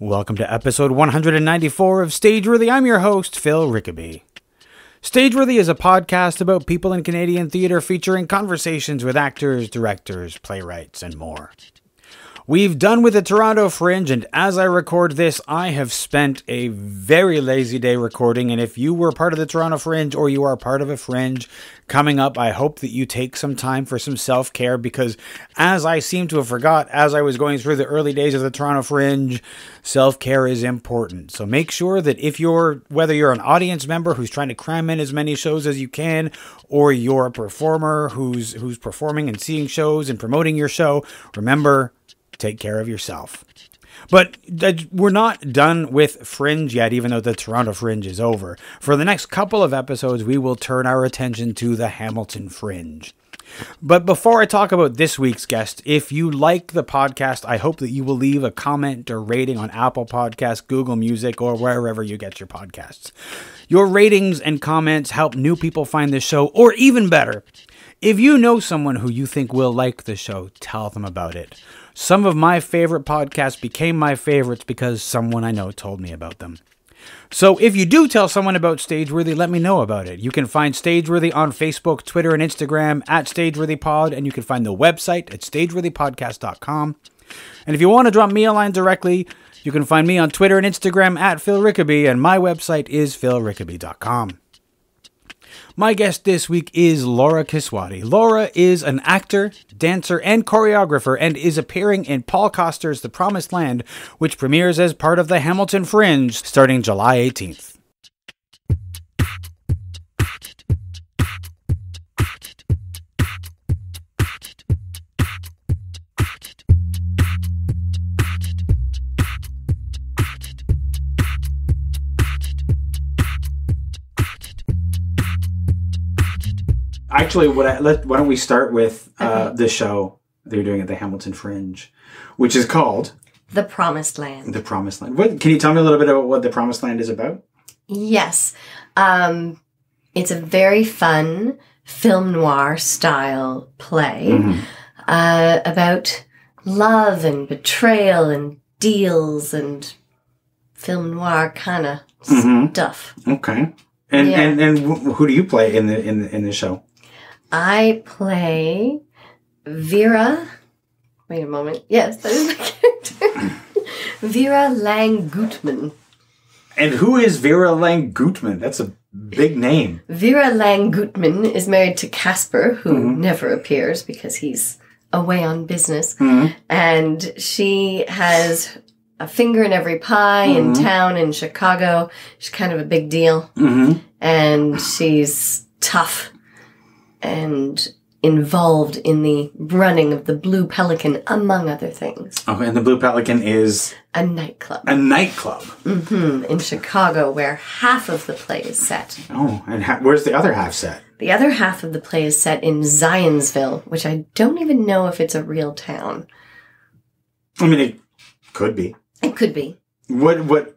Welcome to episode 194 of Stageworthy. I'm your host, Phil Rickaby. Stageworthy is a podcast about people in Canadian theatre featuring conversations with actors, directors, playwrights, and more. We've done with the Toronto Fringe, and as I record this, I have spent a very lazy day recording, and if you were part of the Toronto Fringe or you are part of a Fringe coming up, I hope that you take some time for some self-care, because as I seem to have forgot as I was going through the early days of the Toronto Fringe, self-care is important. So make sure that whether you're an audience member who's trying to cram in as many shows as you can, or you're a performer who's performing and seeing shows and promoting your show, remember, take care of yourself. But we're not done with Fringe yet, even though the Toronto Fringe is over. For the next couple of episodes, we will turn our attention to the Hamilton Fringe. But before I talk about this week's guest, if you like the podcast, I hope that you will leave a comment or rating on Apple Podcasts, Google Music, or wherever you get your podcasts. Your ratings and comments help new people find this show, or even better, if you know someone who you think will like the show, tell them about it. Some of my favorite podcasts became my favorites because someone I know told me about them. So if you do tell someone about Stageworthy, let me know about it. You can find Stageworthy on Facebook, Twitter, and Instagram at StageworthyPod, and you can find the website at stageworthypodcast.com. And if you want to drop me a line directly, you can find me on Twitter and Instagram at Phil Rickaby, and my website is philrickaby.com. My guest this week is Laura Kyswaty. Laura is an actor, dancer, and choreographer, and is appearing in Paul Coster's The Promised Land, which premieres as part of the Hamilton Fringe starting July 18th. Actually, why don't we start with the show they're doing at the Hamilton Fringe, which is called The Promised Land. The Promised Land. Can you tell me a little bit about what The Promised Land is about? Yes. It's a very fun film noir style play about love and betrayal and deals and film noir kind of stuff. Okay. And who do you play in the show? I play Vera. Wait a moment. Yes, that is my character. Vera Lang-Gutman. And who is Vera Lang-Gutman? That's a big name. Vera Lang-Gutman is married to Casper, who never appears because he's away on business. And she has a finger in every pie in town in Chicago. She's kind of a big deal. And she's tough and involved in the running of the Blue Pelican, among other things. Okay, and the Blue Pelican is? A nightclub. A nightclub? In Chicago, where half of the play is set. Oh, and where's the other half set? The other half of the play is set in Zionsville, which I don't even know if it's a real town. I mean, it could be. It could be. What?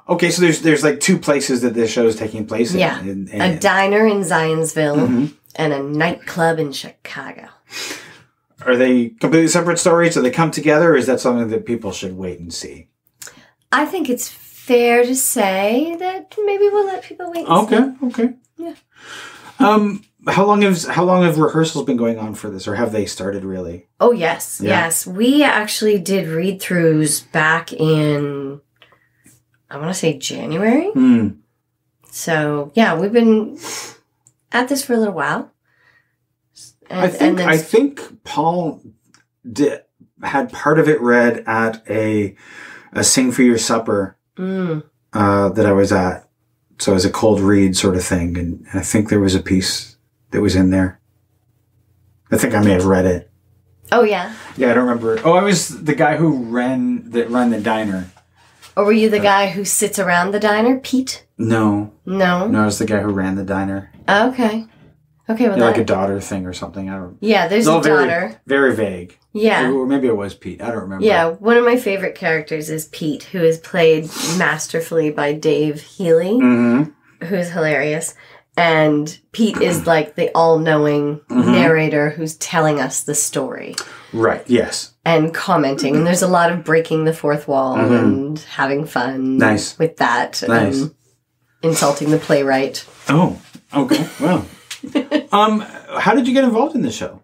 Okay, so there's like two places that this show is taking place in. Yeah, a diner in Zionsville and a nightclub in Chicago. Are they completely separate stories? Do they come together, or is that something that people should wait and see? I think it's fair to say that maybe we'll let people wait and see. Okay. Yeah. How long have rehearsals been going on for this, or have they started really? Oh, yes. Yeah. Yes. We actually did read-throughs back in, I want to say January. So, yeah, we've been at this for a little while. I think Paul had part of it read at a Sing for Your Supper that I was at. So it was a cold read sort of thing, and I think there was a piece that was in there. I think I may have read it. Oh, yeah? Yeah, I don't remember. Oh, I was the guy who ran the diner. Or were you the guy who sits around the diner, Pete? No. No? No, I was the guy who ran the diner. Okay. Okay, well, like a daughter thing or something. I don't. Yeah, there's a daughter. Very vague. Yeah. Or maybe it was Pete. I don't remember. Yeah, one of my favorite characters is Pete, who is played masterfully by Dave Healy, who's hilarious. And Pete is like the all-knowing narrator who's telling us the story. Right, yes. And commenting. And there's a lot of breaking the fourth wall and having fun with that. Nice. Insulting the playwright. Oh, okay. Well. How did you get involved in the show?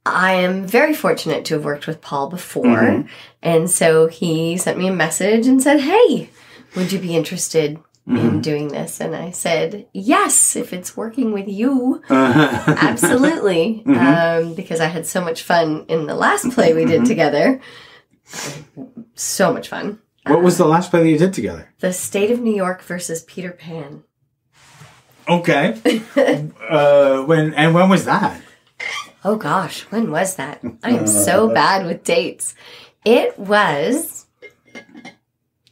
I am very fortunate to have worked with Paul before. And so he sent me a message and said, hey, would you be interested in doing this? And I said, yes, if it's working with you. Absolutely. Because I had so much fun in the last play we did together. So much fun. What was the last play that you did together? The State of New York versus Peter Pan. Okay. When was that? Oh gosh, when was that? I am so bad with dates. It was,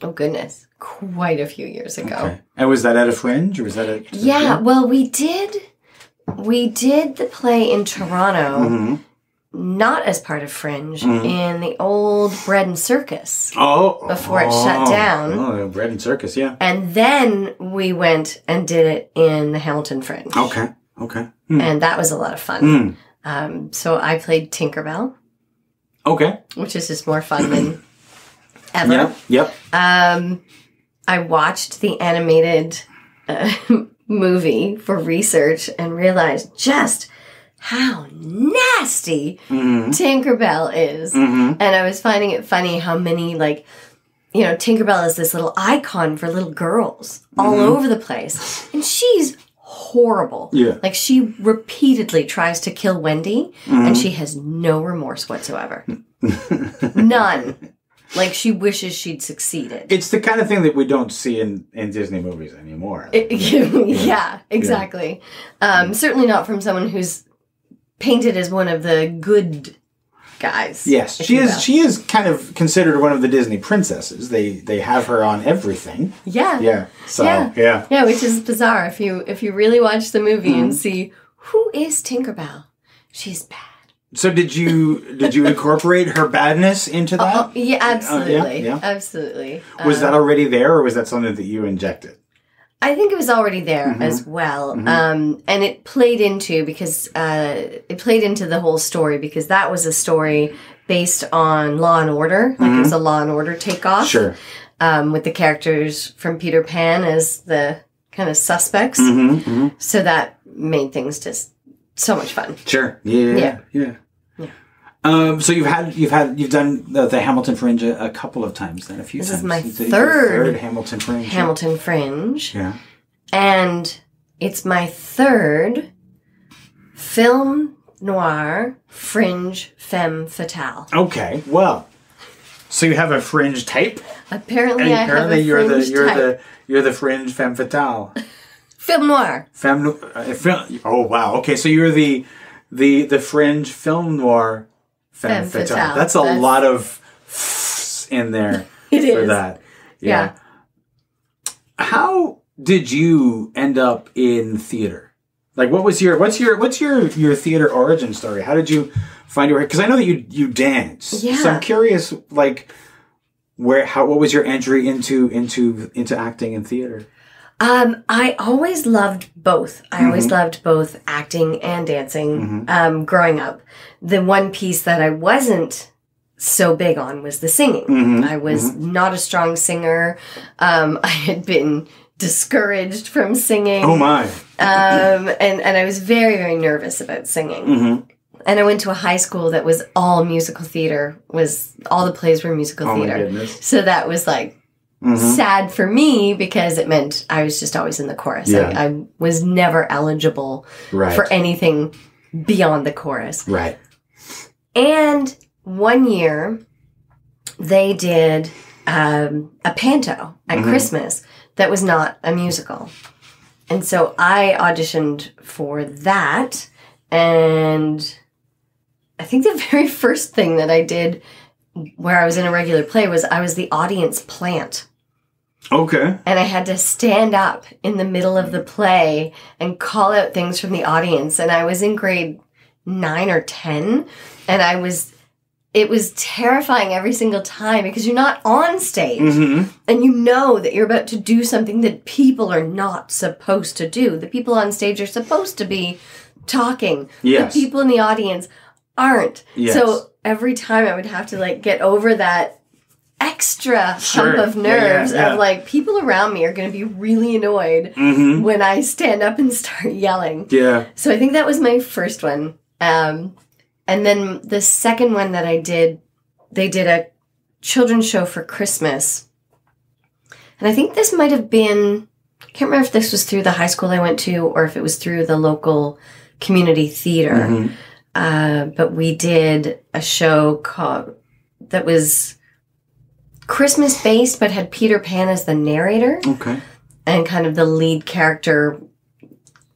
oh goodness, quite a few years ago. Okay. And was that at a Fringe, or was that at? Yeah, well, we did the play in Toronto, not as part of Fringe, in the old Bread and Circus. Before it shut down. Oh, Bread and Circus, yeah. And then we went and did it in the Hamilton Fringe. Okay. And that was a lot of fun. So I played Tinkerbell. Okay. Which is just more fun than ever. Yep. I watched the animated movie for research and realized just how nasty Tinkerbell is. And I was finding it funny how many, Tinkerbell is this little icon for little girls all over the place. And she's horrible. Yeah. Like, she repeatedly tries to kill Wendy, and she has no remorse whatsoever. None. Like, she wishes she'd succeeded. It's the kind of thing that we don't see in Disney movies anymore. Yeah, exactly. Certainly not from someone who's painted as one of the good guys. Yes, she is kind of considered one of the Disney princesses. They have her on everything. Yeah. Yeah. So, yeah. Yeah, which is bizarre. If you really watch the movie and see who is Tinkerbell, she's bad. So did you incorporate her badness into that? Yeah, absolutely. Yeah. Absolutely. Was that already there, or was that something that you injected? I think it was already there as well. And it played into the whole story, because that was a story based on Law and Order. Like, it was a Law and Order takeoff. Sure. With the characters from Peter Pan as the kind of suspects. So that made things just so much fun. Sure. Yeah. So you've done the Hamilton Fringe a couple of times then, a few times. This is my third Hamilton Fringe. Hamilton Fringe. Yeah. And it's my third film noir Fringe femme fatale. Okay. Well, so you have a Fringe type? Apparently I have a Fringe type. You're the Fringe femme fatale. Film noir. Oh wow. Okay, so you're the Fringe film noir femme fatale. That's a lot of f's in there for that. Yeah. How did you end up in theater? Like, what's your theater origin story? How did you find your? Because I know that you dance. Yeah. So I'm curious, like, what was your entry into acting and theater? I always loved both. I always loved both acting and dancing. Growing up, the one piece that I wasn't so big on was the singing. I was not a strong singer. I had been discouraged from singing. Oh my! And I was very, very nervous about singing. And I went to a high school that was all musical theater. All the plays were musical theater. My goodness. So that was like sad for me, because it meant I was just always in the chorus. Yeah. I was never eligible for anything beyond the chorus. Right. And one year they did a panto at Christmas that was not a musical. And so I auditioned for that. And I think the very first thing that I did where I was in a regular play was I was the audience plant. Okay. And I had to stand up in the middle of the play and call out things from the audience. And I was in grade 9 or 10. And I was it was terrifying every single time because you're not on stage and you know that you're about to do something that people are not supposed to do. The people on stage are supposed to be talking. Yes. The people in the audience aren't. Yes. So every time I would have to like get over that extra hump of nerves of like people around me are going to be really annoyed when I stand up and start yelling. Yeah. So I think that was my first one. And then the second one that I did, they did a children's show for Christmas. And I think this might have been, I can't remember if this was through the high school I went to or if it was through the local community theater. But we did a show that was Christmas based, but had Peter Pan as the narrator. Okay. And kind of the lead character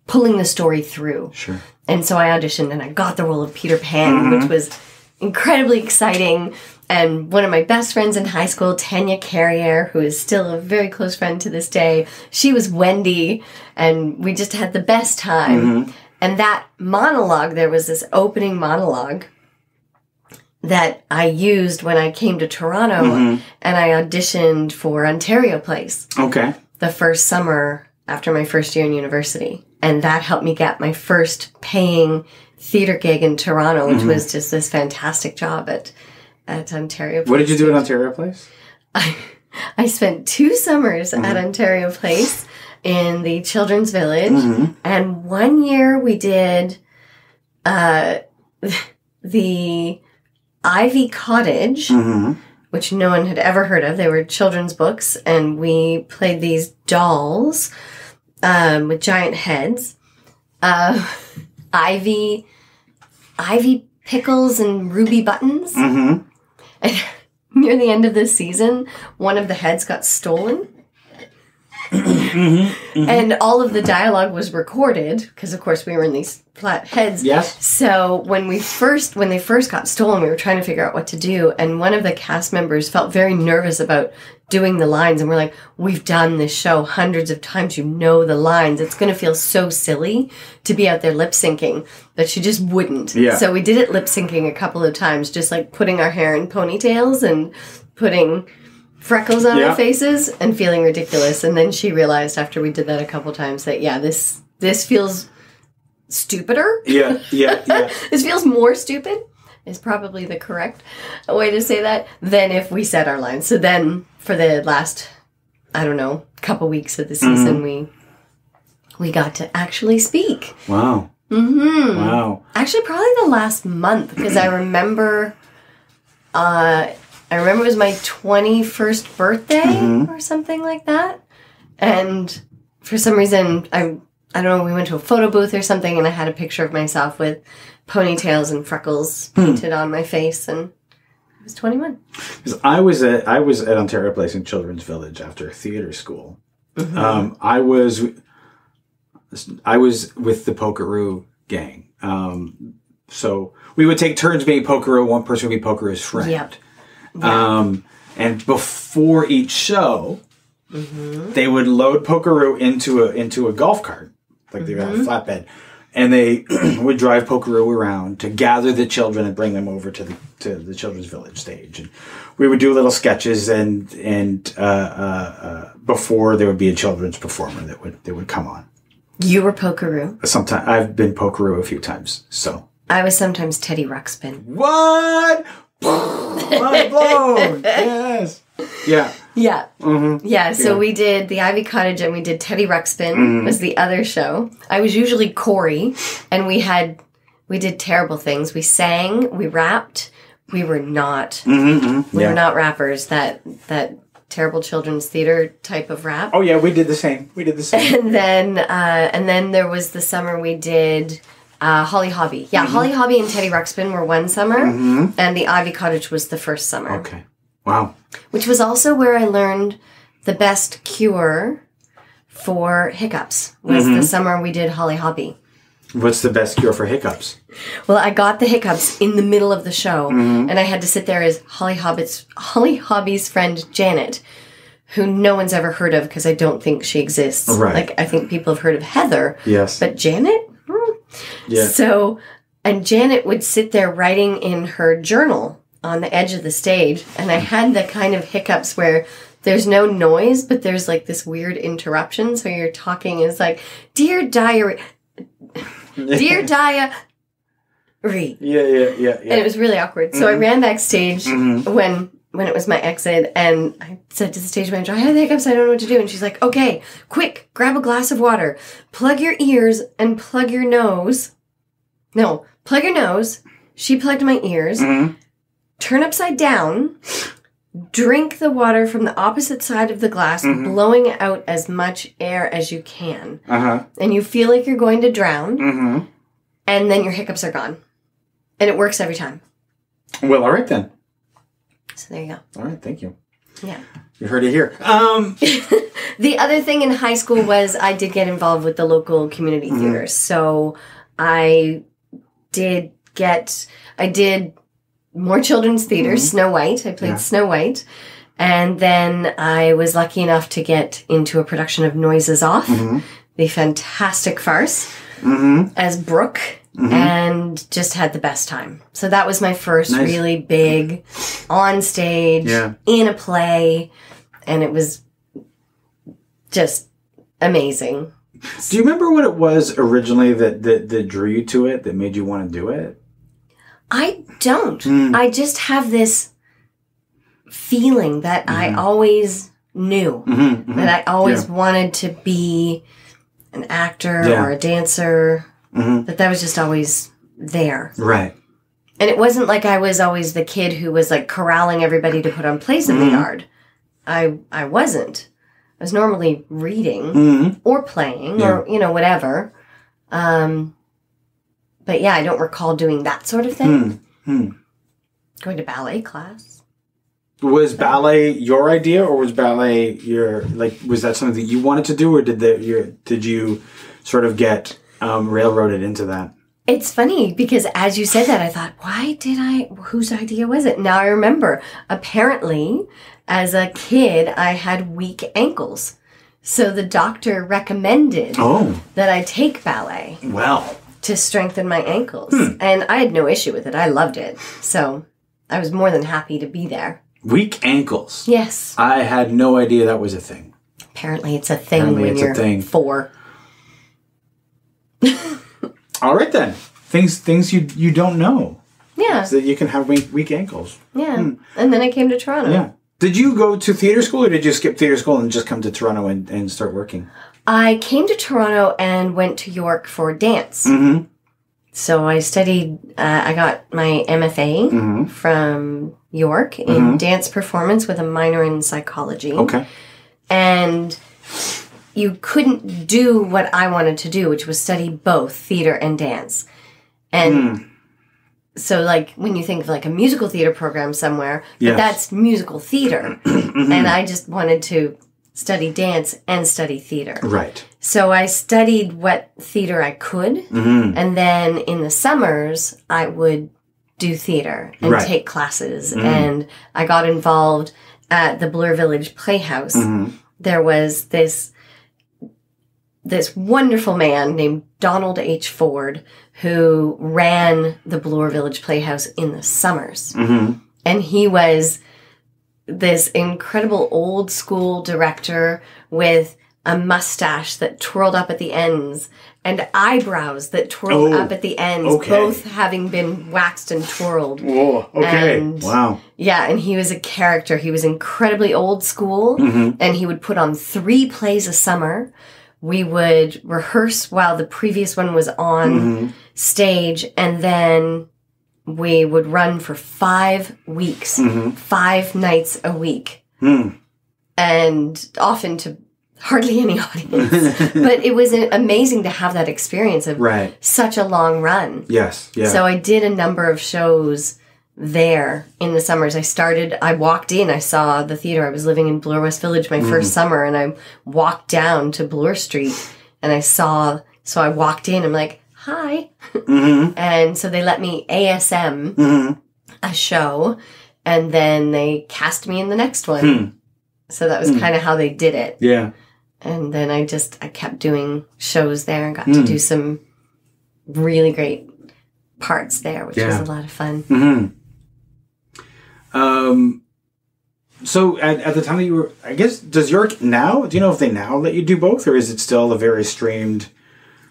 pulling the story through. Sure. And so I auditioned and I got the role of Peter Pan, which was incredibly exciting. And one of my best friends in high school, Tanya Carrier, who is still a very close friend to this day, she was Wendy, and we just had the best time. And that monologue, there was this opening monologue that I used when I came to Toronto, and I auditioned for Ontario Place. Okay. The first summer after my first year in university. And that helped me get my first paying theater gig in Toronto, which was just this fantastic job at Ontario Place. What did you do at Ontario Place? I spent 2 summers at Ontario Place in the Children's Village. And 1 year we did the Ivy Cottage, which no one had ever heard of. They were children's books, and we played these dolls with giant heads. Ivy Pickles and Ruby Buttons. And near the end of the season, one of the heads got stolen. And all of the dialogue was recorded because, of course, we were in these flat heads. Yes. So when they first got stolen, we were trying to figure out what to do, and one of the cast members felt very nervous about doing the lines, and we're like, "We've done this show hundreds of times. You know the lines. It's going to feel so silly to be out there lip syncing," but she just wouldn't. Yeah. So we did it lip syncing a couple of times, just like putting our hair in ponytails and putting freckles on our faces and feeling ridiculous. And then she realized after we did that a couple times that, this feels stupider. Yeah. This feels more stupid is probably the correct way to say that than if we said our lines. So then for the last, couple weeks of the season, we got to actually speak. Wow. Wow. Actually, probably the last month, because I remember it was my 21st birthday or something like that. And for some reason, I don't know, we went to a photo booth or something, and I had a picture of myself with ponytails and freckles painted on my face, and I was 21. Because I was at Ontario Place in Children's Village after theater school. I was with the Pokeroo gang. So we would take turns being Pokeroo. One person would be Pokeroo's friend. Yep. And before each show, they would load Pokeroo into a golf cart, like they would have a flatbed, and they would drive Pokeroo around to gather the children and bring them over to the Children's Village stage. And we would do little sketches and before there would be a children's performer that would come on. You were Pokeroo? Sometimes I've been Pokeroo a few times. So I was sometimes Teddy Ruxpin. What? Mind blown. Yes. Yeah. Yeah. Yeah. So we did the Ivy Cottage and we did Teddy Ruxpin was the other show. I was usually Corey, and we did terrible things. We sang, we rapped. We were not. We were not rappers. That terrible children's theater type of rap. Oh yeah, we did the same. And then there was the summer we did Holly Hobby. Yeah, Holly Hobby and Teddy Ruxpin were one summer, and the Ivy Cottage was the first summer. Okay. Wow. Which was also where I learned the best cure for hiccups. Was the summer we did Holly Hobby. What's the best cure for hiccups? Well, I got the hiccups in the middle of the show, and I had to sit there as Holly Hobby's friend Janet, who no one's ever heard of because I don't think she exists. Right. Like, I think people have heard of Heather. Yes. But Janet? Yeah. So, and Janet would sit there writing in her journal on the edge of the stage, and I had the kind of hiccups where there's no noise, but there's like this weird interruption. So you're talking, it's like, dear diary, dear diary. Yeah. And it was really awkward. So I ran backstage when it was my exit, and I said to the stage manager, I had the hiccups, I don't know what to do. And she's like, okay, quick, grab a glass of water, plug your ears and plug your nose. No, plug your nose. She plugged my ears. Turn upside down, drink the water from the opposite side of the glass, blowing out as much air as you can. And you feel like you're going to drown, and then your hiccups are gone. And it works every time. Well, all right then. So there you go. All right, thank you. Yeah. You heard it here. The other thing in high school was I did get involved with the local community theater. So I did more children's theater, Snow White. I played Snow White. And then I was lucky enough to get into a production of Noises Off, the fantastic farce, as Brooke, and just had the best time. So that was my first really big on stage, in a play, and it was just amazing. Do you remember what it was originally that drew you to it, that made you want to do it? I don't. I just have this feeling that I always knew, that I always wanted to be an actor or a dancer, that was just always there. Right. And it wasn't like I was always the kid who was like corralling everybody to put on plays in the yard. I wasn't. I was normally reading or playing or, whatever. But yeah, I don't recall doing that sort of thing. Going to ballet class. Was ballet your idea, or was ballet was that something that you wanted to do, or did you sort of get railroaded into that? It's funny because as you said that, I thought, whose idea was it? Now I remember, apparently, as a kid, I had weak ankles. So the doctor recommended that I take ballet. Well. To strengthen my ankles. And I had no issue with it. I loved it. So I was more than happy to be there. Weak ankles? Yes. I had no idea that was a thing. Apparently it's a thing when you're 4. All right then. Things you don't know. Yeah. So that you can have weak ankles. Yeah. And then I came to Toronto. Yeah. Did you go to theater school, or did you skip theater school and just come to Toronto and start working? I came to Toronto and went to York for dance. So I studied, I got my MFA from York in dance performance with a minor in psychology. Okay. And you couldn't do what I wanted to do, which was study both theater and dance. And so like when you think of like a musical theater program somewhere, but that's musical theater. And I just wanted to study dance and study theater. Right. So I studied what theater I could. And then in the summers, I would do theater and take classes. And I got involved at the Bloor Village Playhouse. There was this wonderful man named Donald H. Ford who ran the Bloor Village Playhouse in the summers. And he was this incredible old school director with a mustache that twirled up at the ends and eyebrows that twirled up at the ends, both having been waxed and twirled. Whoa, okay. And, wow. Yeah, and he was a character. He was incredibly old school, and he would put on 3 plays a summer. We would rehearse while the previous one was on stage, and then we would run for 5 weeks, 5 nights a week, and often to hardly any audience. But it was amazing to have that experience of such a long run. Yes, yeah. So I did a number of shows there in the summers. I walked in, I saw the theater. I was living in Bloor West Village my first summer, and I walked down to Bloor Street, and so I walked in, I'm like, hi. And so they let me ASM a show, and then they cast me in the next one. So that was kind of how they did it. Yeah. And then I kept doing shows there and got to do some really great parts there, which was a lot of fun. So at the time that you were, I guess, do you know if they now let you do both, or is it still a very streamed?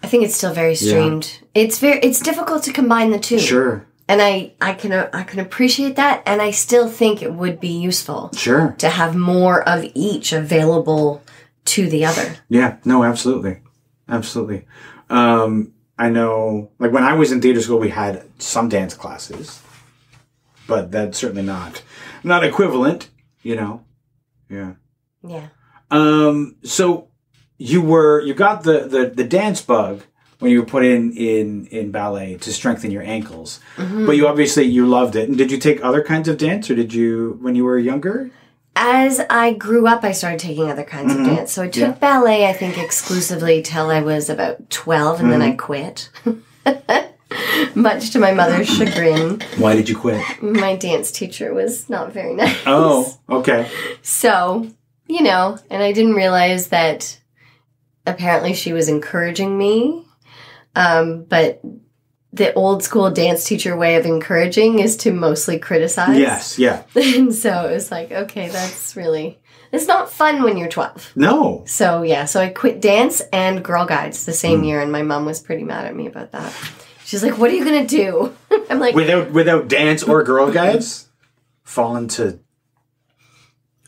I think it's still very streamed. Yeah. It's difficult to combine the two. Sure. And I can appreciate that, and I still think it would be useful. Sure. To have more of each available to the other. Yeah, no, absolutely. Absolutely. I know, like when I was in theater school, we had some dance classes, but that's certainly not equivalent, you know? Yeah. Yeah. So you got the dance bug when you were put in ballet to strengthen your ankles, but you loved it. And did you take other kinds of dance, or did you, when you were younger? As I grew up, I started taking other kinds of dance. So I took ballet, I think, exclusively till I was about 12, and then I quit. Much to my mother's chagrin. Why did you quit? My dance teacher was not very nice. Oh, okay. So, and I didn't realize that apparently she was encouraging me. But the old school dance teacher way of encouraging is to mostly criticize. Yes, yeah. And so it was like, okay, it's not fun when you're 12. No. So I quit dance and Girl Guides the same year, and my mom was pretty mad at me about that. She's like, what are you going to do? I'm like... Without dance or Girl Guides? Fall into...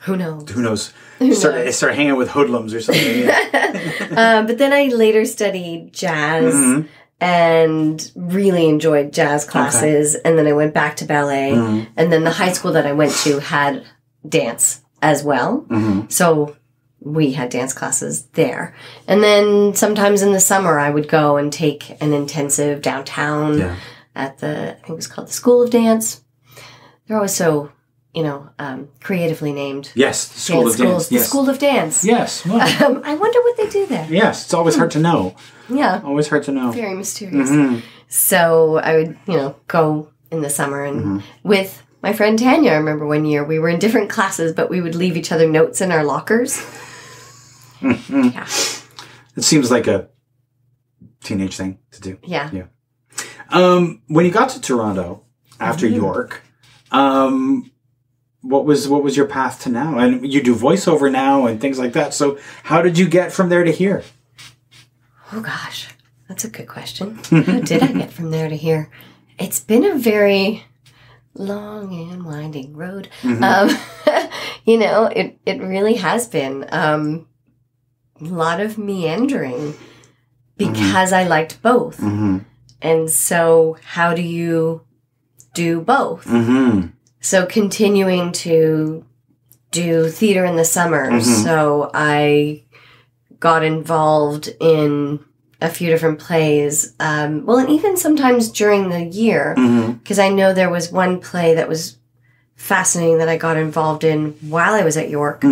Who knows? Start hanging out with hoodlums or something. Yeah. But then I later studied jazz and really enjoyed jazz classes. Okay. And then I went back to ballet. And then the high school that I went to had dance as well. So we had dance classes there. And then sometimes in the summer I would go and take an intensive downtown at I think it was called the School of Dance. They're always so... creatively named. Yes, the School of Dance. Yes. The School of Dance. Yes. Well. I wonder what they do there. Yes, it's always hard to know. Yeah. Always hard to know. Very mysterious. So I would, go in the summer and with my friend Tanya, I remember one year we were in different classes, but we would leave each other notes in our lockers. Yeah. It seems like a teenage thing to do. Yeah. Yeah. When you got to Toronto after York, what was your path to now? And you do voiceover now and things like that. So how did you get from there to here? Oh, gosh. That's a good question. How did I get from there to here? It's been a very long and winding road. It really has been a lot of meandering because I liked both. And so how do you do both? So continuing to do theater in the summer. So I got involved in a few different plays. And even sometimes during the year, because I know there was one play that was fascinating that I got involved in while I was at York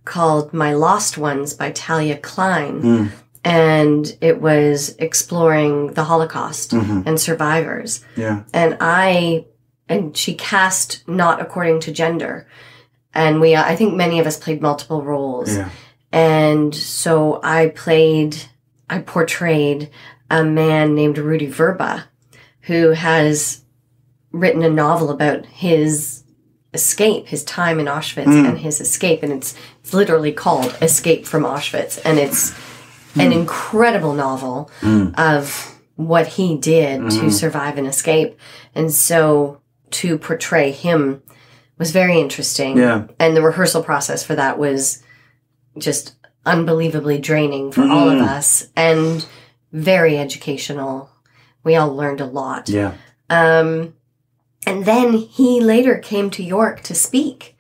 called My Lost Ones by Talia Klein. And it was exploring the Holocaust and survivors. Yeah. And she cast not according to gender. And I think many of us played multiple roles. Yeah. And so I portrayed a man named Rudy Verba, who has written a novel about his escape, his time in Auschwitz and his escape. And it's literally called Escape from Auschwitz. And it's an incredible novel of what he did to survive and escape. And so to portray him was very interesting. Yeah. And the rehearsal process for that was just unbelievably draining for all of us and very educational. We all learned a lot. Yeah. And then he later came to York to speak.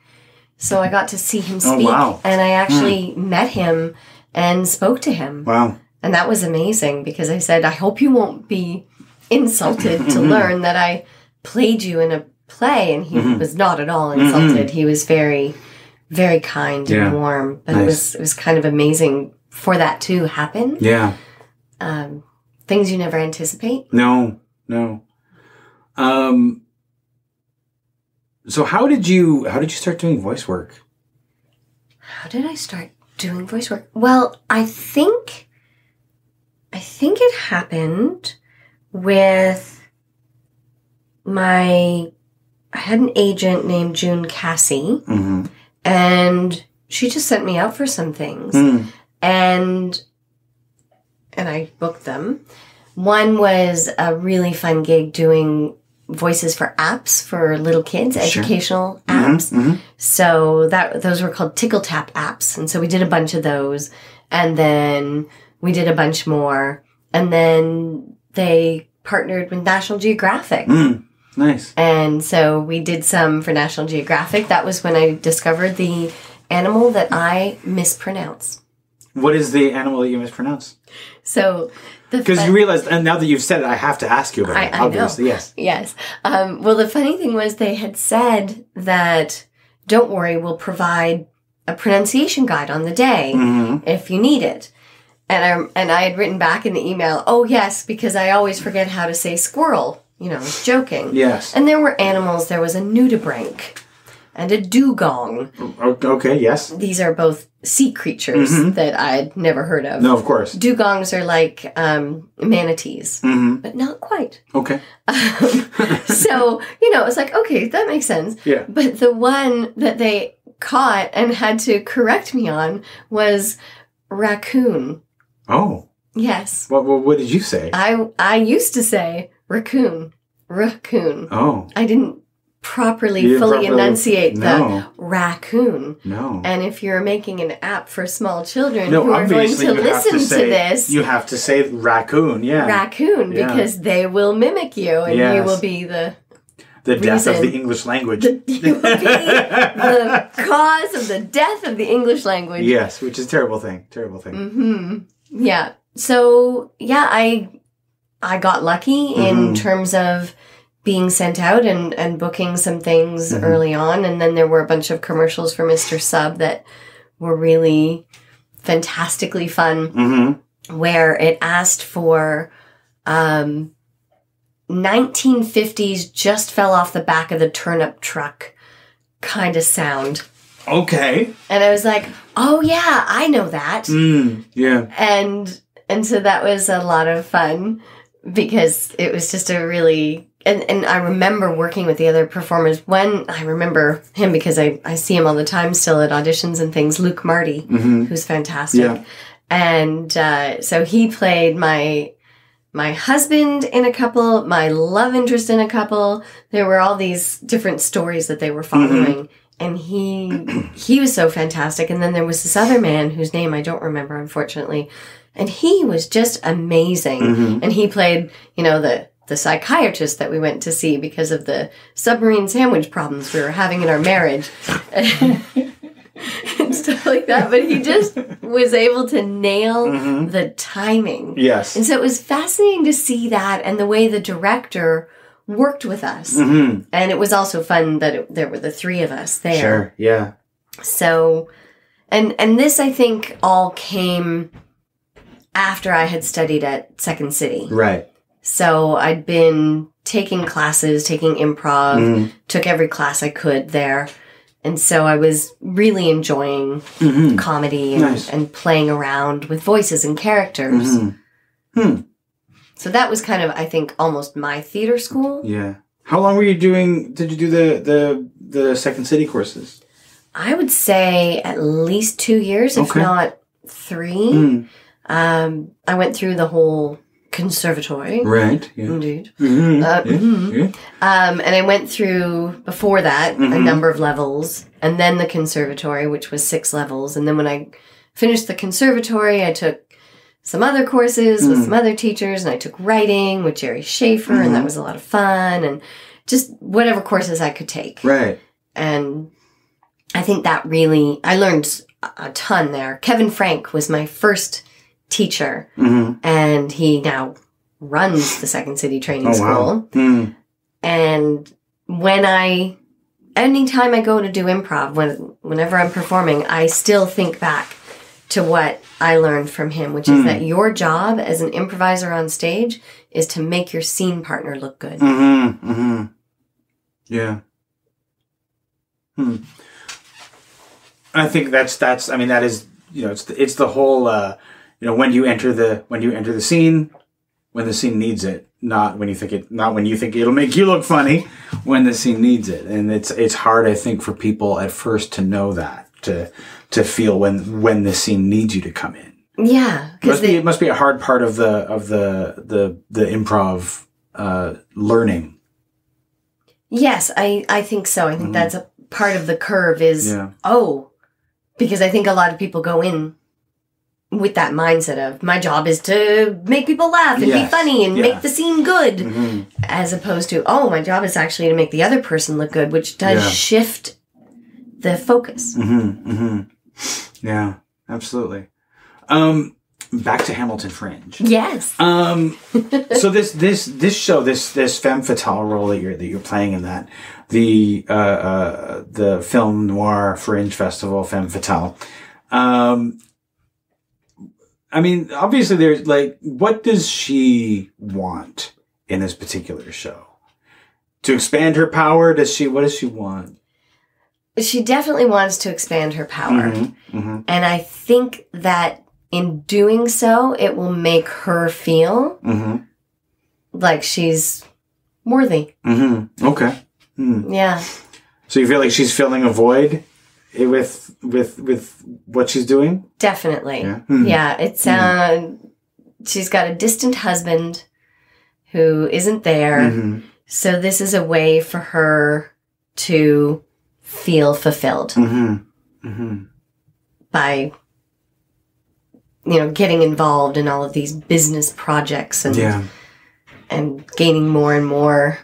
So I got to see him speak. Oh, wow. And I actually met him and spoke to him. Wow. And that was amazing because I said, I hope you won't be insulted to learn that I played you in a play. And he was not at all insulted. He was very, very kind and warm. But it was kind of amazing for that to happen. Yeah. Things you never anticipate. No. So how did you start doing voice work? How did I start doing voice work? Well, I think it happened with my I had an agent named June Cassie, and she just sent me out for some things, and I booked them. One was a really fun gig doing voices for apps for little kids, educational apps. So those were called Tickle Tap apps, and so we did a bunch of those, and then we did a bunch more, and then they partnered with National Geographic. Nice. And so we did some for National Geographic. That was when I discovered the animal that I mispronounce. What is the animal that you mispronounce? So, because you realized, and now that you've said it, I have to ask you about it. Obviously, yes. Yes. Well, the funny thing was they had said that, don't worry, we'll provide a pronunciation guide on the day if you need it. And I had written back in the email, oh, yes, because I always forget how to say squirrel. You know, joking. Yes. And there were animals. There was a nudibranch and a dugong. Okay, yes. These are both sea creatures that I'd never heard of. No, of course. Dugongs are like manatees, but not quite. Okay. So, it was like, okay, that makes sense. Yeah. But the one that they caught and had to correct me on was raccoon. Oh. Yes. What did you say? I used to say raccoon. Oh. I didn't fully enunciate the raccoon. No. And if you're making an app for small children who are going to listen to this... You have to say raccoon, yeah. Raccoon, because they will mimic you and you will be the death of the English language. You will be the cause of the death of the English language. Yes, which is a terrible thing. Terrible thing. Yeah. So, I got lucky in terms of being sent out and booking some things early on. And then there were a bunch of commercials for Mr. Sub that were really fantastically fun, where it asked for 1950s just fell off the back of the turnip truck kind of sound. Okay. And I was like, oh, yeah, I know that. Yeah. And so that was a lot of fun. Because it was just a really... And I remember working with the other performers. When I remember him because I see him all the time still at auditions and things. Luke Marty, who's fantastic. Yeah. And so he played my husband in a couple, my love interest in a couple. There were all these different stories that they were following. And he was so fantastic. And then there was this other man whose name I don't remember, unfortunately. And he was just amazing. And he played, the psychiatrist that we went to see because of the submarine sandwich problems we were having in our marriage. And stuff like that. But he just was able to nail the timing. Yes. And so it was fascinating to see that and the way the director worked with us. And it was also fun that there were the three of us there. Sure, yeah. So, and this I think all came... after I had studied at Second City. Right. So I'd been taking classes, taking improv, took every class I could there. And so I was really enjoying comedy and playing around with voices and characters. So that was kind of, I think, almost my theater school. Yeah. How long did you do the Second City courses? I would say at least 2 years, if not 3. I went through the whole conservatory. Right. Yeah. Indeed. And I went through, before that, a number of levels. And then the conservatory, which was 6 levels. And then when I finished the conservatory, I took some other courses with some other teachers. And I took writing with Jerry Schaefer. And that was a lot of fun. And just whatever courses I could take. Right. And I think that really, I learned a ton there. Kevin Frank was my first teacher, and he now runs the Second City Training School. Wow. And anytime I go to do improv, whenever I'm performing, I still think back to what I learned from him, which is that your job as an improviser on stage is to make your scene partner look good. Yeah. I think that's. I mean, that is. It's the whole. When you enter the scene, when the scene needs it, not when you think it'll make you look funny, when the scene needs it. And it's hard, I think, for people at first to know that, to feel when the scene needs you to come in. Yeah. It must be a hard part of the improv learning. Yes, I think so. I think that's a part of the curve is, because I think a lot of people go in with that mindset of, my job is to make people laugh and be funny and make the scene good, as opposed to, my job is actually to make the other person look good, which does shift the focus. Yeah, absolutely. Back to Hamilton Fringe. Yes. So this show, this femme fatale role that you're playing in that, the Film Noir Fringe Festival Femme Fatale. I mean, obviously there's what does she want in this particular show? To expand her power? What does she want? She definitely wants to expand her power. And I think that in doing so, it will make her feel like she's worthy. Okay. Yeah. So you feel like she's filling a void with what she's doing? Definitely. Yeah. Yeah. It's she's got a distant husband who isn't there. So this is a way for her to feel fulfilled by getting involved in all of these business projects and gaining more and more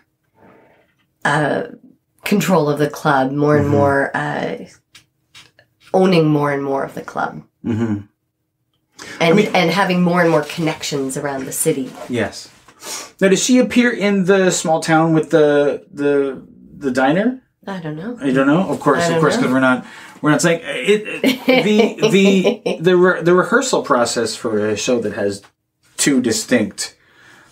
control of the club, more and more owning more and more of the club, and having more and more connections around the city. Yes. Now, does she appear in the small town with the diner? I don't know. You don't know? Of course, because we're not saying it. The rehearsal process for a show that has two distinct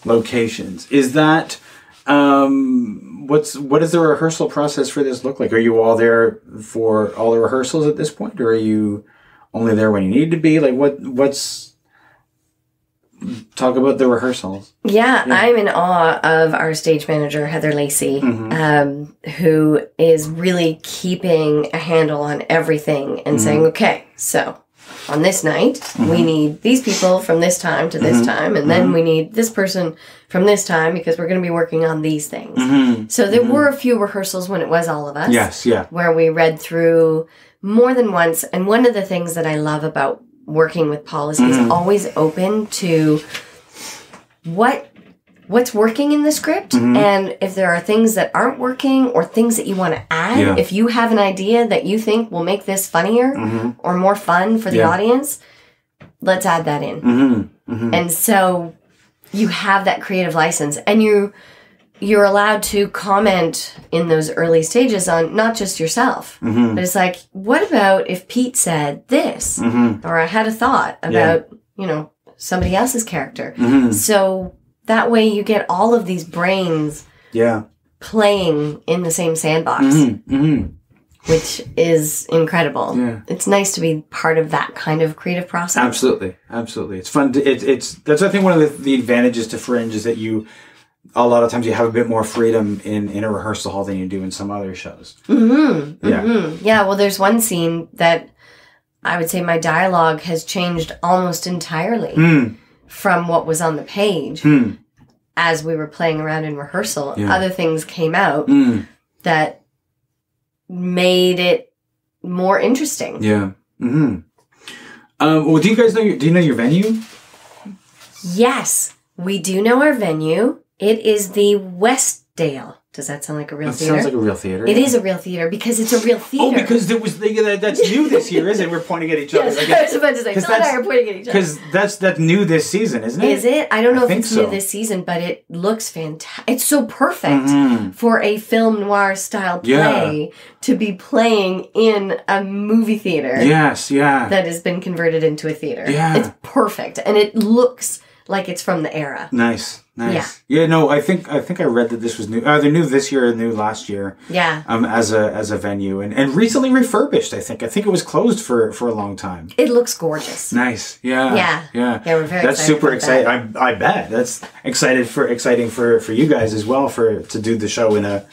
locations, is that what does the rehearsal process for this look like? Are you all there for all the rehearsals at this point, or are you only there when you need to be? Talk about the rehearsals. Yeah, I'm in awe of our stage manager, Heather Lacey, who is really keeping a handle on everything and saying, okay, so on this night, we need these people from this time to this time, and then we need this person from this time because we're going to be working on these things. So there were a few rehearsals when it was all of us. Yes, yeah. Where we read through more than once. And one of the things that I love about working with Paul is he's always open to what's working in the script, and if there are things that aren't working or things that you want to add, if you have an idea that you think will make this funnier or more fun for the audience, let's add that in. And so you have that creative license, and you're allowed to comment in those early stages on not just yourself, but it's like, what about if Pete said this, or I had a thought about, somebody else's character. So that way you get all of these brains playing in the same sandbox, which is incredible. Yeah. It's nice to be part of that kind of creative process. Absolutely. It's fun. That's, I think, one of the advantages to Fringe is that a lot of times you have a bit more freedom in a rehearsal hall than you do in some other shows. Yeah, well, there's one scene that I would say my dialogue has changed almost entirely from what was on the page as we were playing around in rehearsal. Other things came out that made it more interesting. Yeah. Well, do you guys know your venue? Yes, we do know our venue. It is the Westdale. Does that sound like a real theater? Sounds like a real theater. It is a real theater because it's a real theater. Oh, because that's new this year, isn't it? We're pointing at each other. Yes, I was about to say, Phil and I are pointing at each other. Because that's new this season, isn't it? Is it? I don't know if it's new this season, but it looks fantastic. It's so perfect for a film noir style play to be playing in a movie theater. Yes, yeah. That has been converted into a theater. Yeah. It's perfect. And it looks like it's from the era. Nice. Yeah. No, I think I read that this was new. They're new this year and new last year. Yeah. As a venue and recently refurbished. I think it was closed for a long time. It looks gorgeous. Nice. Yeah. Yeah. Yeah. Yeah. We're very. That's super exciting. I bet that's exciting for you guys as well to do the show in a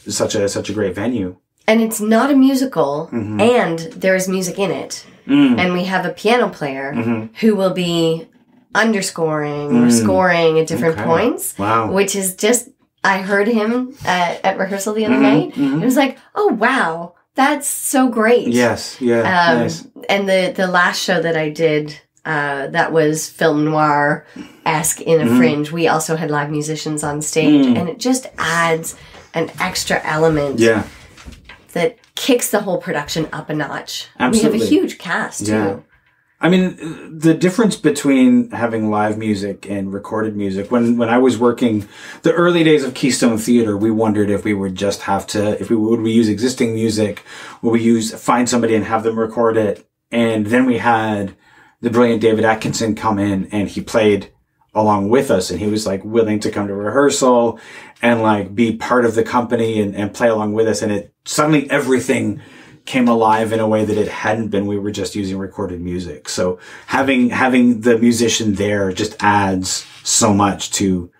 such a great venue. And it's not a musical, and there's music in it. And we have a piano player who will be underscoring or scoring at different points. Wow. Which is just, I heard him at rehearsal the other night. It was like, oh, wow, that's so great. Yes, yeah, nice. And the last show that I did, that was film noir-esque in a Fringe, we also had live musicians on stage, and it just adds an extra element. Yeah. That kicks the whole production up a notch. Absolutely. We have a huge cast, too. Yeah. I mean, the difference between having live music and recorded music, when I was working the early days of Keystone Theatre, we wondered if we would just would we use existing music, would we find somebody and have them record it? And then we had the brilliant David Atkinson come in and he played along with us, and he was willing to come to rehearsal and be part of the company and play along with us, and it suddenly everything came alive in a way that it hadn't been. We were just using recorded music. So having the musician there just adds so much to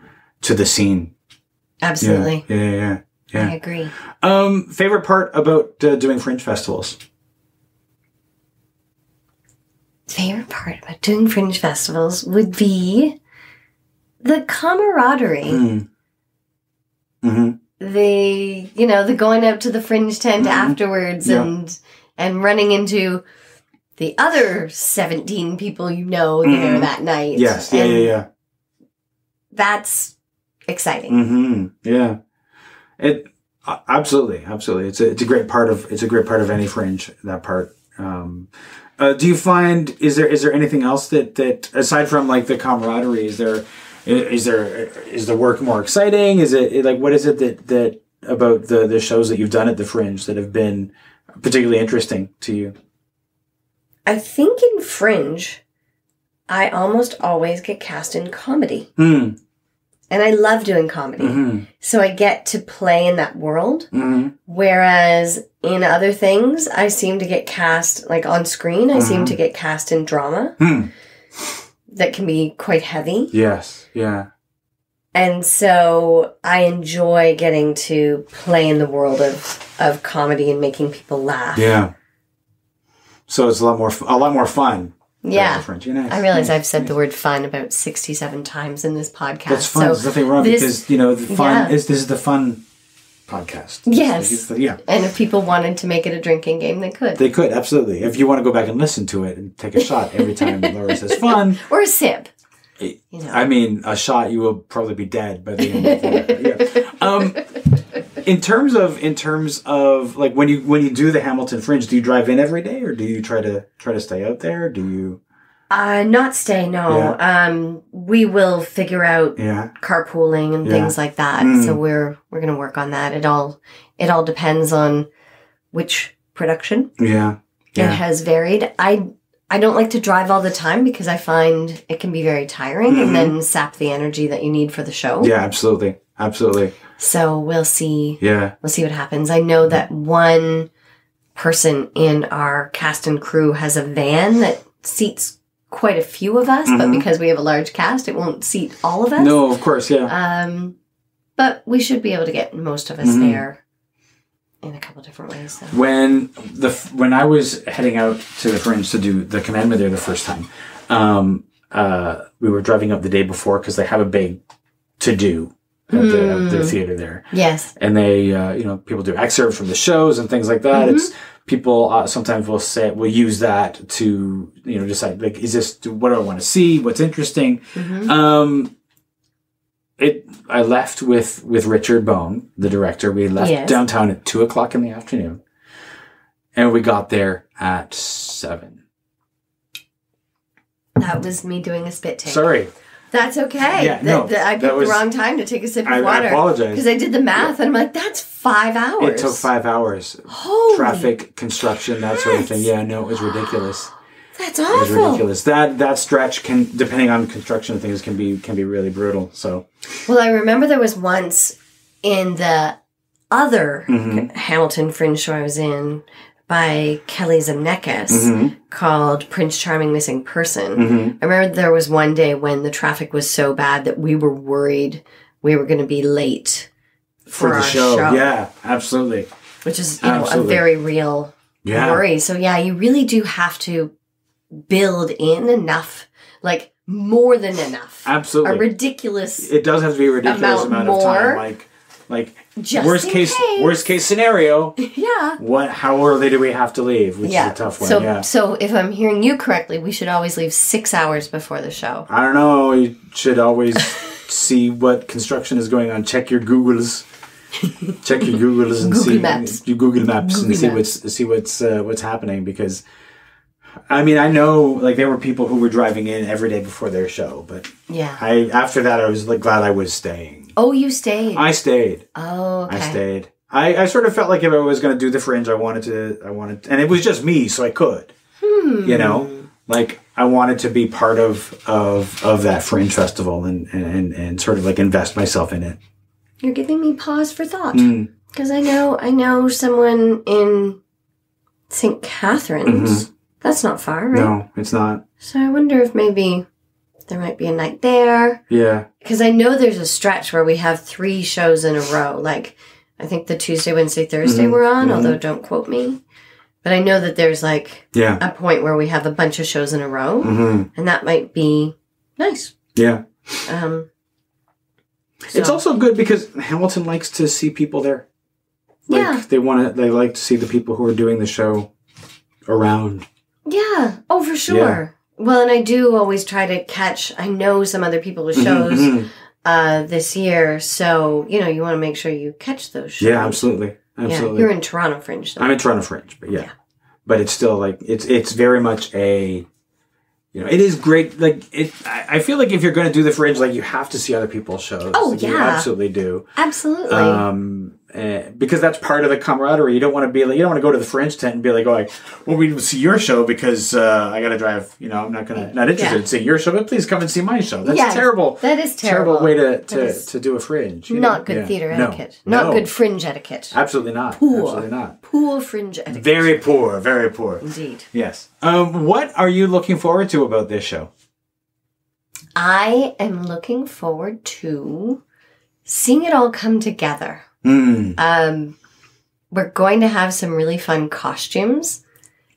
the scene. Absolutely. Yeah. I agree. Favorite part about doing Fringe festivals? Favorite part about doing Fringe festivals would be the camaraderie. The going out to the Fringe tent afterwards and running into the other 17 people there that night. Yes, yeah. That's exciting. Yeah, it absolutely. It's a great part of any Fringe, that part. Do you find is there anything else that aside from the camaraderie, is the work more exciting? Is it what is it that about the shows that you've done at the Fringe that have been particularly interesting to you? I think in Fringe, I almost always get cast in comedy. And I love doing comedy. So I get to play in that world. Whereas in other things, I seem to get cast, on screen, I seem to get cast in drama. That can be quite heavy. Yes, yeah. And so I enjoy getting to play in the world of comedy and making people laugh. Yeah. So it's a lot more fun. Yeah. Nice. I realize I've said the word fun about 67 times in this podcast. That's fun. There's nothing wrong because, the fun this is the fun podcast. Yes. And if people wanted to make it a drinking game, they could. They could, absolutely. If you want to go back and listen to it and take a shot every time Laura says fun. Or a sip. I mean, a shot, you will probably be dead by the end of it. In terms of when you do the Hamilton Fringe, do you drive in every day or do you try to stay out there? Do you? Not stay, no. Yeah. We will figure out carpooling and things like that. So we're going to work on that. It all depends on which production. Yeah. It has varied. I don't like to drive all the time because I find it can be very tiring and then sap the energy that you need for the show. Yeah, absolutely. Absolutely. So we'll see. Yeah. We'll see what happens. I know that one person in our cast and crew has a van that seats quite a few of us, but because we have a large cast, it won't seat all of us. No, of course, yeah. But we should be able to get most of us there in a couple different ways. So. When I was heading out to the Fringe to do the commandment there the first time, we were driving up the day before because they have a big to-do at their theater there. Yes. And they, people do excerpts from the shows and things like that. It's people sometimes will use that to, decide, is this, what do I want to see? What's interesting? I left with Richard Bone, the director. We left downtown at 2:00 in the afternoon, and we got there at 7. That was me doing a spit take. Sorry. That's okay. Yeah, I picked the wrong time to take a sip of water. I apologize. Because I did the math, and I'm like, that's 5 hours. It took 5 hours. Holy traffic, construction, that sort of thing. Yeah, no, it was ridiculous. That's It awful. was ridiculous. That stretch can, depending on construction and things, can be really brutal. So, Well, I remember there was once in the other Hamilton Fringe show I was in by Kelly Zemnekas called Prince Charming Missing Person. I remember there was one day when the traffic was so bad that we were worried we were going to be late for the our show. show. Yeah, absolutely. Which is a very real worry. So yeah, you really do have to build in enough, like more than enough. Absolutely. A ridiculous. It does have to be a ridiculous amount of time. Like just worst case scenario. Yeah. How early do we have to leave? Which is a tough one. So if I'm hearing you correctly, we should always leave 6 hours before the show. I don't know. You should always see what construction is going on. Check your Googles. Check your Googles and Google Maps. You Google Maps and see what's happening, because I mean, I know like there were people who were driving in every day before their show, but after that I was like glad I was staying. Oh, you stayed. I stayed. Oh, okay. I stayed. I sort of felt like if I was going to do the Fringe, I wanted, and it was just me, so I could. You know, like I wanted to be part of that Fringe festival and sort of like invest myself in it. You're giving me pause for thought, because I know someone in St. Catharines. That's not far, right? No, it's not. So I wonder if maybe there might be a night there. Yeah. Because I know there's a stretch where we have 3 shows in a row. Like, I think the Tuesday, Wednesday, Thursday we're on, although don't quote me. But I know that there's like a point where we have a bunch of shows in a row. And that might be nice. Yeah. So. It's also good because Hamilton likes to see people there. Like, they like to see the people who are doing the show around. Yeah. Oh, for sure. Yeah. Well, and I do always try to catch, I know some other people with shows this year. So, you know, you want to make sure you catch those shows. Yeah, absolutely. Absolutely. Yeah, you're in Toronto Fringe, though. I'm in Toronto Fringe, but yeah. But it's still like, it's very much a, you know, it is great. Like, I feel like if you're going to do the Fringe, like, you have to see other people's shows. Oh, yeah. You absolutely do. Absolutely. Because that's part of the camaraderie. You don't want to be like, you don't want to go to the Fringe tent and be like, well, we didn't see your show because I got to drive. You know, I'm not interested in seeing your show, but please come and see my show. That's terrible. That is terrible. Terrible way to do a Fringe. Not good theater etiquette. Not good Fringe etiquette. Absolutely not. Poor. Absolutely not. Poor Fringe etiquette. Very poor. Very poor. Indeed. Yes. What are you looking forward to about this show? I am looking forward to seeing it all come together. We're going to have some really fun costumes.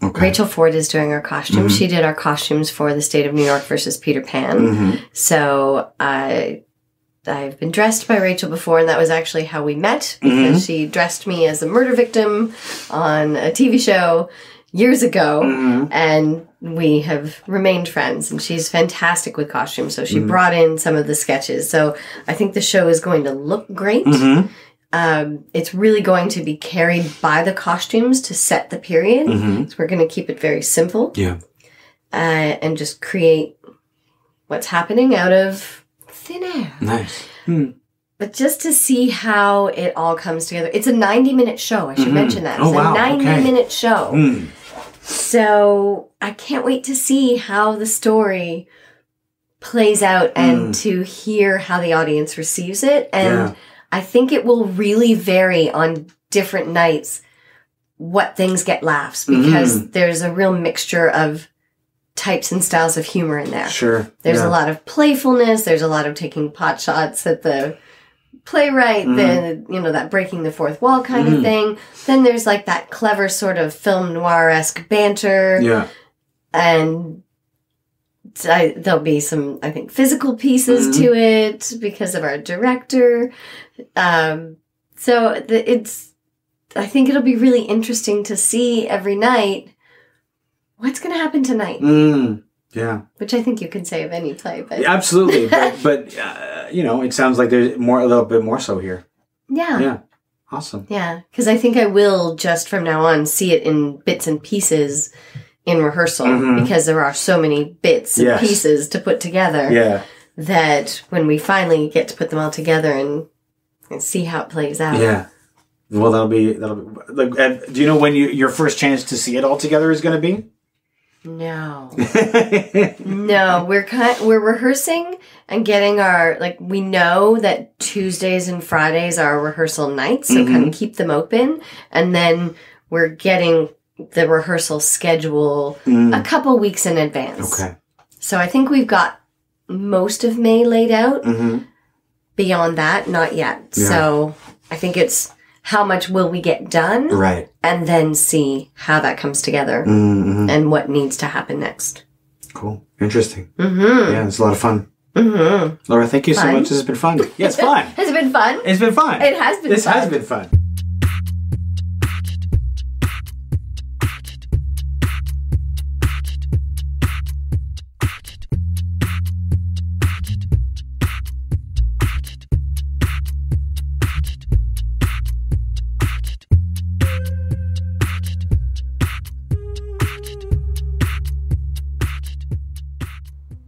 Okay. Rachel Ford is doing our costumes. She did our costumes for the State of New York versus Peter Pan. So I've been dressed by Rachel before, and that was actually how we met, because she dressed me as a murder victim on a TV show years ago, and we have remained friends, and she's fantastic with costumes. So she brought in some of the sketches. So I think the show is going to look great. It's really going to be carried by the costumes to set the period. So we're going to keep it very simple. Yeah. And just create what's happening out of thin air. Nice. But just to see how it all comes together. It's a 90-minute show. I should mention that. It's a 90-minute show. So I can't wait to see how the story plays out and to hear how the audience receives it. And I think it will really vary on different nights what things get laughs, because there's a real mixture of types and styles of humor in there. Sure. There's a lot of playfulness. There's a lot of taking pot shots at the playwright, then, you know, that breaking the fourth wall kind of thing. Then there's like that clever sort of film noir-esque banter. Yeah. And there'll be some, I think, physical pieces to it because of our director. So I think it'll be really interesting to see every night what's going to happen tonight. Yeah. Which I think you can say of any play. But absolutely. but you know, it sounds like there's a little bit more so here. Yeah. Yeah. Awesome. Yeah. Because I think I will just from now on see it in bits and pieces in rehearsal, because there are so many bits and pieces to put together that when we finally get to put them all together and see how it plays out. Yeah. Well, that'll be like, do you know when your first chance to see it all together is going to be? No. No, we're rehearsing and getting we know that Tuesdays and Fridays are our rehearsal nights, so kind of keep them open. And then we're getting the rehearsal schedule a couple weeks in advance. Okay. So I think we've got most of May laid out. Beyond that, not yet. Yeah. So I think it's how much will we get done? Right. And then see how that comes together and what needs to happen next. Cool. Interesting. Yeah, it's a lot of fun. Laura, thank you so much. This has been fun. Yeah, it's fun. Has it been fun? It's been fun. It has been This fun. has been fun.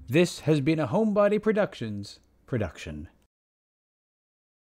This has been a Homebody Productions production.